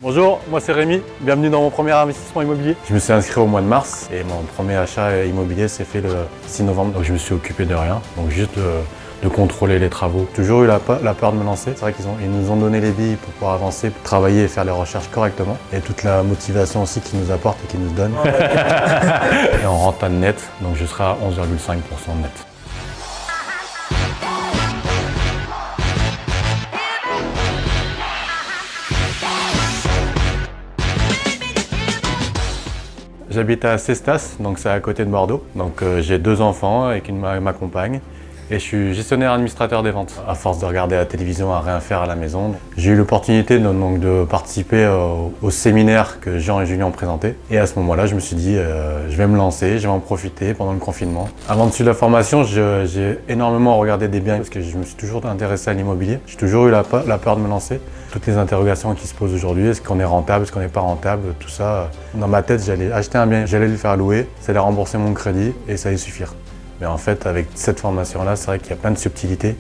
Bonjour, moi c'est Rémi, bienvenue dans mon premier investissement immobilier. Je me suis inscrit au mois de mars et mon premier achat immobilier s'est fait le 6 novembre. Donc je me suis occupé de rien, donc juste de contrôler les travaux. J'ai toujours eu la peur de me lancer. C'est vrai qu'ils nous ont donné les billes pour pouvoir avancer, pour travailler et faire les recherches correctement. Et toute la motivation aussi qu'ils nous apportent et qu'ils nous donnent. Et en renta net, donc je serai à 11,5% net. J'habite à Cestas, donc c'est à côté de Bordeaux. Donc j'ai 2 enfants avec ma compagne et je suis gestionnaire administrateur des ventes. À force de regarder la télévision, à rien faire à la maison, j'ai eu l'opportunité de participer au séminaire que Jean et Julien ont présenté. Et à ce moment-là, je me suis dit, je vais me lancer, je vais en profiter pendant le confinement. Avant de suivre la formation, j'ai énormément regardé des biens parce que je me suis toujours intéressé à l'immobilier. J'ai toujours eu la peur de me lancer. Toutes les interrogations qui se posent aujourd'hui, est-ce qu'on est rentable, est-ce qu'on n'est pas rentable, tout ça. Dans ma tête, j'allais acheter un bien, j'allais le faire louer, ça allait rembourser mon crédit et ça allait suffire. Mais en fait, avec cette formation-là, c'est vrai qu'il y a plein de subtilités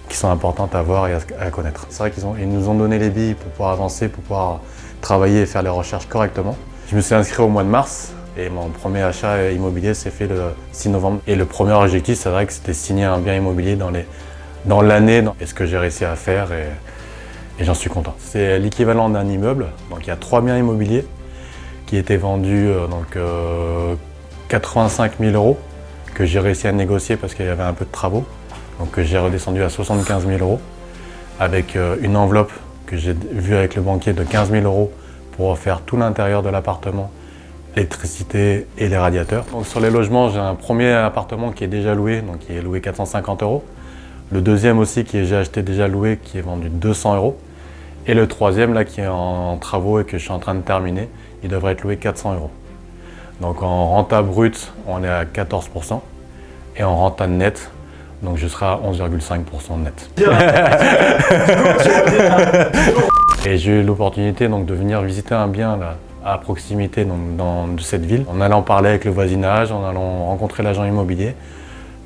qui sont importantes à voir et à connaître. C'est vrai qu'ils nous ont donné les billes pour pouvoir avancer, pour pouvoir travailler et faire les recherches correctement. Je me suis inscrit au mois de mars et mon premier achat immobilier s'est fait le 6 novembre. Et le premier objectif, c'est vrai que c'était signer un bien immobilier dans l'année. Et ce que j'ai réussi à faire et j'en suis content. C'est l'équivalent d'un immeuble. Donc il y a 3 biens immobiliers qui étaient vendus 85 000 € que j'ai réussi à négocier parce qu'il y avait un peu de travaux. Donc j'ai redescendu à 75 000 € avec une enveloppe que j'ai vue avec le banquier de 15 000 € pour refaire tout l'intérieur de l'appartement, l'électricité et les radiateurs. Donc sur les logements, j'ai un premier appartement qui est déjà loué, donc qui est loué 450 €. Le deuxième aussi que j'ai acheté déjà loué qui est vendu 200 €. Et le troisième là qui est en travaux et que je suis en train de terminer, il devrait être loué 400 €. Donc en renta brut, on est à 14% et en renta net, donc je serai à 11,5% net. Et j'ai eu l'opportunité de venir visiter un bien là, à proximité de cette ville. En allant parler avec le voisinage, en allant rencontrer l'agent immobilier,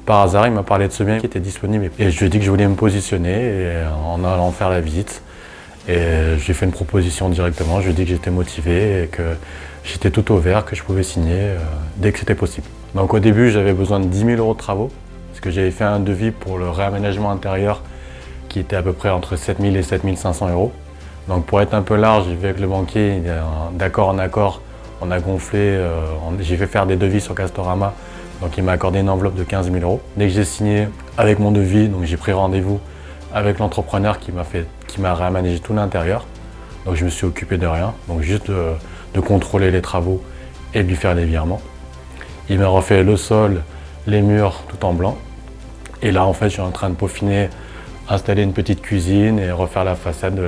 par hasard, il m'a parlé de ce bien qui était disponible et je lui ai dit que je voulais me positionner et en allant faire la visite. Et je lui ai fait une proposition directement, je lui ai dit que j'étais motivé et que j'étais tout au vert, que je pouvais signer dès que c'était possible. Donc au début, j'avais besoin de 10 000 € de travaux parce que j'avais fait un devis pour le réaménagement intérieur qui était à peu près entre 7 000 et 7 500 €. Donc pour être un peu large, j'ai vu avec le banquier, d'accord en accord, on a gonflé, j'ai fait faire des devis sur Castorama. Donc il m'a accordé une enveloppe de 15 000 €. Dès que j'ai signé avec mon devis, donc j'ai pris rendez-vous avec l'entrepreneur qui m'a réaménagé tout l'intérieur. Donc je me suis occupé de rien, donc juste de contrôler les travaux et de lui faire les virements. Il m'a refait le sol, les murs tout en blanc. Et là en fait je suis en train de peaufiner, installer une petite cuisine et refaire la façade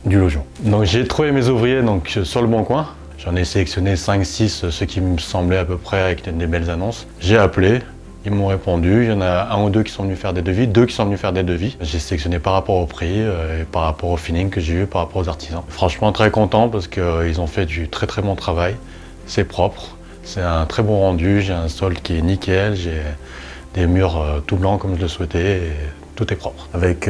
du logement. Donc j'ai trouvé mes ouvriers sur le bon coin. J'en ai sélectionné 5-6, ceux qui me semblaient à peu près avec des belles annonces. J'ai appelé, ils m'ont répondu. Il y en a 1 ou 2 qui sont venus faire des devis, 2 qui sont venus faire des devis. J'ai sélectionné par rapport au prix et par rapport au feeling que j'ai eu par rapport aux artisans. Franchement très content parce qu'ils ont fait du très très bon travail. C'est propre, c'est un très bon rendu, j'ai un sol qui est nickel, j'ai des murs tout blancs comme je le souhaitais et tout est propre. Avec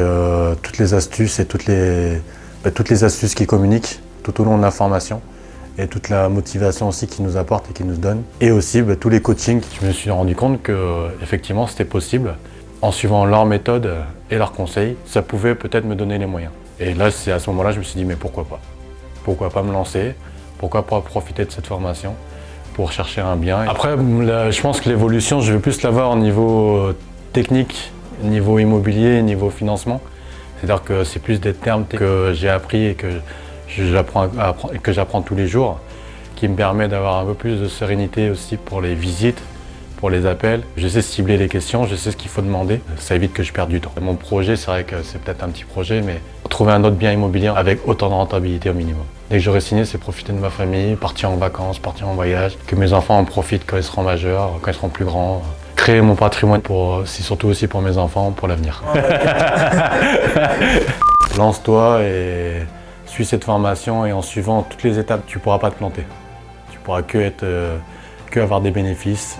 toutes les astuces et toutes les astuces qui communiquent tout au long de la formation. Et toute la motivation aussi qu'ils nous apportent et qu'ils nous donnent. Et aussi tous les coachings. Je me suis rendu compte qu'effectivement c'était possible. En suivant leurs méthodes et leurs conseils, ça pouvait peut-être me donner les moyens. Et là, c'est à ce moment-là, je me suis dit, mais pourquoi pas? Pourquoi pas me lancer? Pourquoi pas profiter de cette formation pour chercher un bien? Après, je pense que l'évolution, je vais plus la voir au niveau technique, niveau immobilier, niveau financement. C'est-à-dire que c'est plus des termes que j'ai appris et que j'apprends tous les jours, qui me permet d'avoir un peu plus de sérénité aussi pour les visites, pour les appels. Je sais cibler les questions, je sais ce qu'il faut demander, ça évite que je perde du temps. Mon projet, c'est vrai que c'est peut-être un petit projet, mais trouver un autre bien immobilier avec autant de rentabilité au minimum. Dès que j'aurai signé, c'est profiter de ma famille, partir en vacances, partir en voyage, que mes enfants en profitent quand ils seront majeurs, quand ils seront plus grands. Créer mon patrimoine, c'est surtout aussi pour mes enfants, pour l'avenir. Lance-toi et suis cette formation et en suivant toutes les étapes, tu ne pourras pas te planter. Tu ne pourras que avoir des bénéfices.